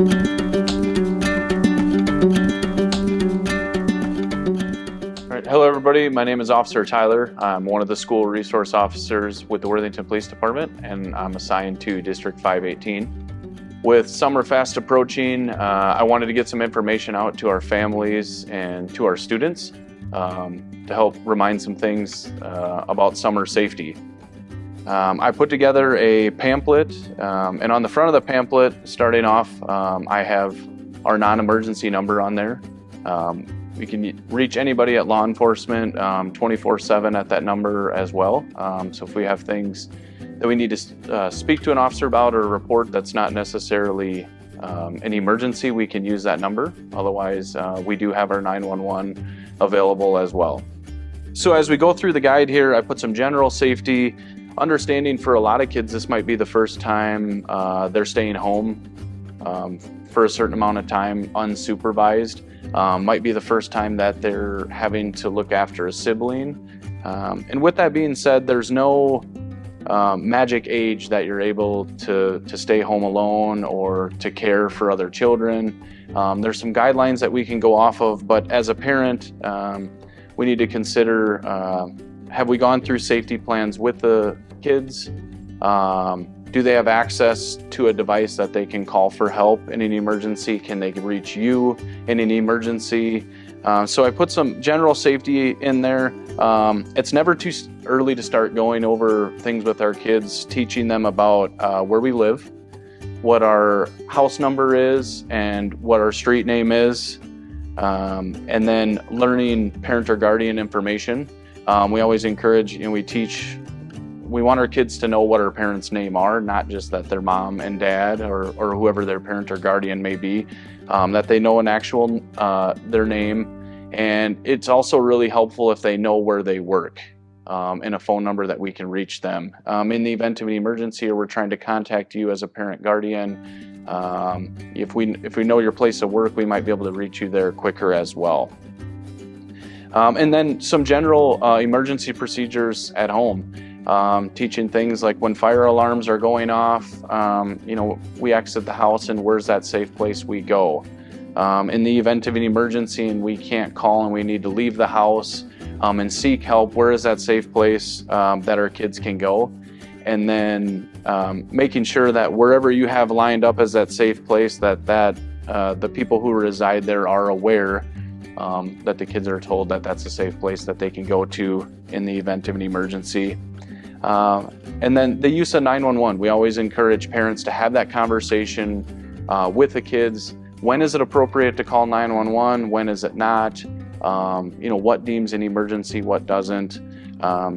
Hello everybody, my name is Officer Tyler. I'm one of the school resource officers with the Worthington Police Department, and I'm assigned to District 518. With summer fast approaching, I wanted to get some information out to our families and to our students to help remind some things about summer safety. I put together a pamphlet, and on the front of the pamphlet, starting off, I have our non-emergency number on there. We can reach anybody at law enforcement 24/7 at that number as well. So if we have things that we need to speak to an officer about or report that's not necessarily an emergency, we can use that number. Otherwise, we do have our 911 available as well. So as we go through the guide here, I put some general safety, understanding for a lot of kids this might be the first time they're staying home for a certain amount of time unsupervised. Might be the first time that they're having to look after a sibling. And with that being said, there's no magic age that you're able to stay home alone or to care for other children. There's some guidelines that we can go off of, but as a parent, we need to consider, have we gone through safety plans with the kids? Do they have access to a device that they can call for help in an emergency? Can they reach you in an emergency? So I put some general safety in there. It's never too early to start going over things with our kids, teaching them about where we live, what our house number is, and what our street name is, and then learning parent or guardian information. We always encourage and we want our kids to know what our parents' name are, not just that they're mom and dad or whoever their parent or guardian may be, that they know an actual, their name. And it's also really helpful if they know where they work and a phone number that we can reach them. In the event of an emergency or we're trying to contact you as a parent guardian, if we know your place of work, we might be able to reach you there quicker as well. And then some general emergency procedures at home. Teaching things like when fire alarms are going off, we exit the house and where's that safe place we go. In the event of an emergency and we can't call and we need to leave the house and seek help, where is that safe place that our kids can go? And then making sure that wherever you have lined up as that safe place, that the people who reside there are aware that the kids are told that that's a safe place that they can go to in the event of an emergency. And then the use of 911. We always encourage parents to have that conversation with the kids. When is it appropriate to call 911? When is it not? What deems an emergency, what doesn't.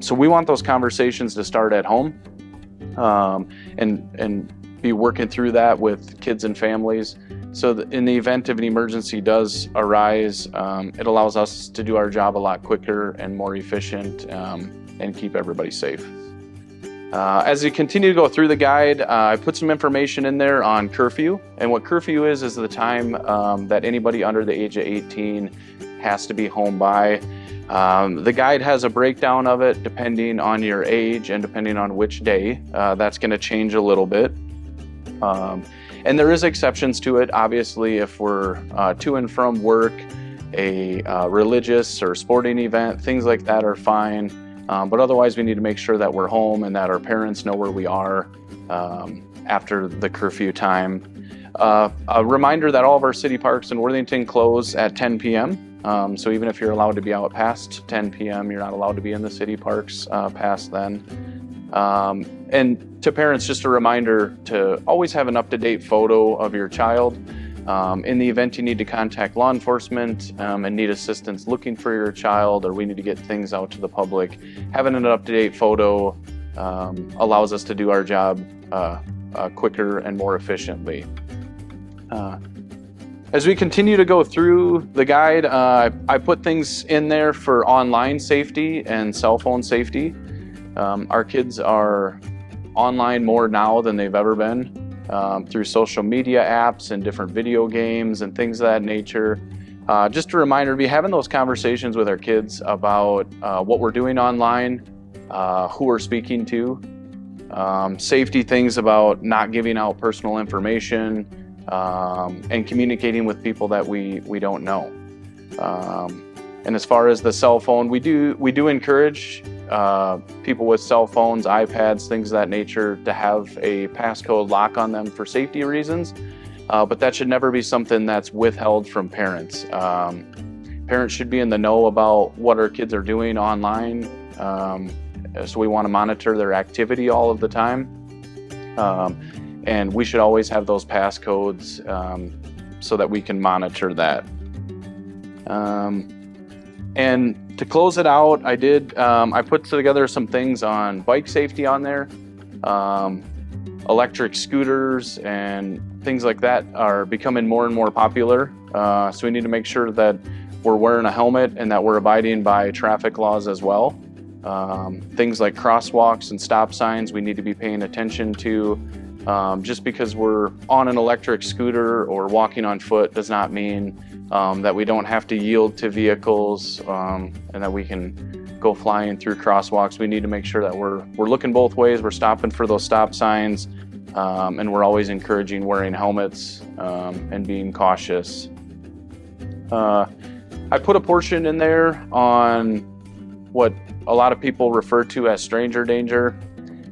So we want those conversations to start at home and be working through that with kids and families. So that in the event of an emergency does arise, it allows us to do our job a lot quicker and more efficient and keep everybody safe. As you continue to go through the guide, I put some information in there on curfew. And what curfew is the time that anybody under the age of 18 has to be home by. The guide has a breakdown of it depending on your age and depending on which day. That's going to change a little bit. And there is exceptions to it. Obviously, if we're to and from work, a religious or sporting event, things like that are fine. But otherwise, we need to make sure that we're home and that our parents know where we are after the curfew time. A reminder that all of our city parks in Worthington close at 10 p.m. So even if you're allowed to be out past 10 p.m., you're not allowed to be in the city parks past then. And to parents, just a reminder to always have an up-to-date photo of your child. In the event you need to contact law enforcement and need assistance looking for your child, or we need to get things out to the public, having an up-to-date photo allows us to do our job quicker and more efficiently. As we continue to go through the guide, I put things in there for online safety and cell phone safety. Our kids are online more now than they've ever been. Through social media apps and different video games and things of that nature. Just a reminder to be having those conversations with our kids about what we're doing online, who we're speaking to, safety things about not giving out personal information, and communicating with people that we don't know. And as far as the cell phone, we do encourage people with cell phones, iPads, things of that nature, to have a passcode lock on them for safety reasons. But that should never be something that's withheld from parents. Parents should be in the know about what our kids are doing online. So we want to monitor their activity all of the time. And we should always have those passcodes so that we can monitor that. And to close it out, I put together some things on bike safety on there. Electric scooters and things like that are becoming more and more popular. So we need to make sure that we're wearing a helmet and that we're abiding by traffic laws as well. Things like crosswalks and stop signs we need to be paying attention to. Just because we're on an electric scooter or walking on foot does not mean that we don't have to yield to vehicles and that we can go flying through crosswalks. We need to make sure that we're looking both ways, we're stopping for those stop signs, and we're always encouraging wearing helmets and being cautious. I put a portion in there on what a lot of people refer to as stranger danger,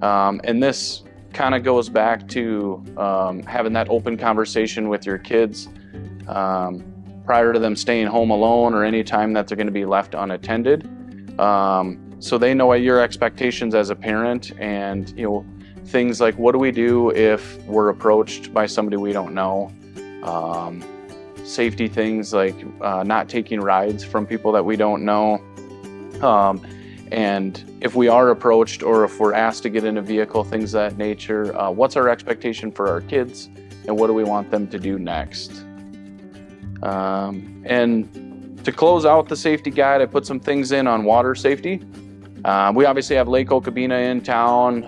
and this kind of goes back to having that open conversation with your kids prior to them staying home alone or any time that they're going to be left unattended, so they know what your expectations as a parent, and things like, what do we do if we're approached by somebody we don't know? Safety things like not taking rides from people that we don't know. And if we are approached or if we're asked to get in a vehicle, things of that nature, what's our expectation for our kids and what do we want them to do next? And to close out the safety guide, I put some things in on water safety. We obviously have Lake Okabena in town,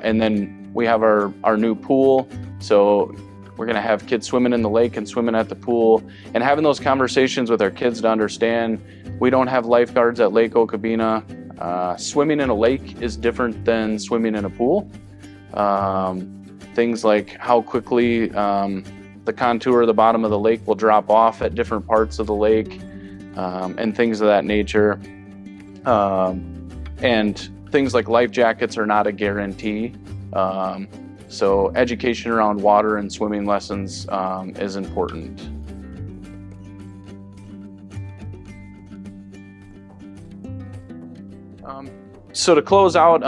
and then we have our new pool. So we're gonna have kids swimming in the lake and swimming at the pool, and having those conversations with our kids to understand we don't have lifeguards at Lake Okabena. Swimming in a lake is different than swimming in a pool. Things like how quickly the contour of the bottom of the lake will drop off at different parts of the lake, and things of that nature. And things like life jackets are not a guarantee. So education around water and swimming lessons is important. So to close out,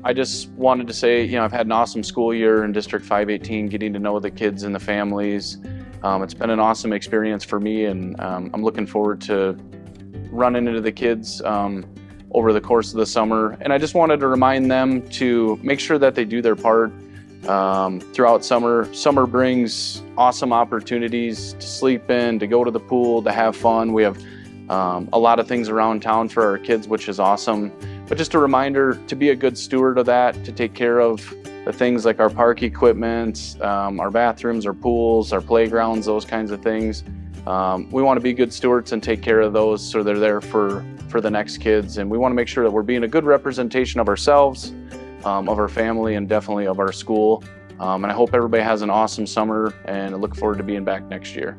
I just wanted to say, I've had an awesome school year in District 518, getting to know the kids and the families. It's been an awesome experience for me, and I'm looking forward to running into the kids over the course of the summer. And I just wanted to remind them to make sure that they do their part throughout summer. Summer brings awesome opportunities to sleep in, to go to the pool, to have fun. We have a lot of things around town for our kids, which is awesome. But just a reminder to be a good steward of that, to take care of the things like our park equipment, our bathrooms, our pools, our playgrounds, those kinds of things. We want to be good stewards and take care of those so they're there for the next kids. And we want to make sure that we're being a good representation of ourselves, of our family, and definitely of our school. And I hope everybody has an awesome summer, and I look forward to being back next year.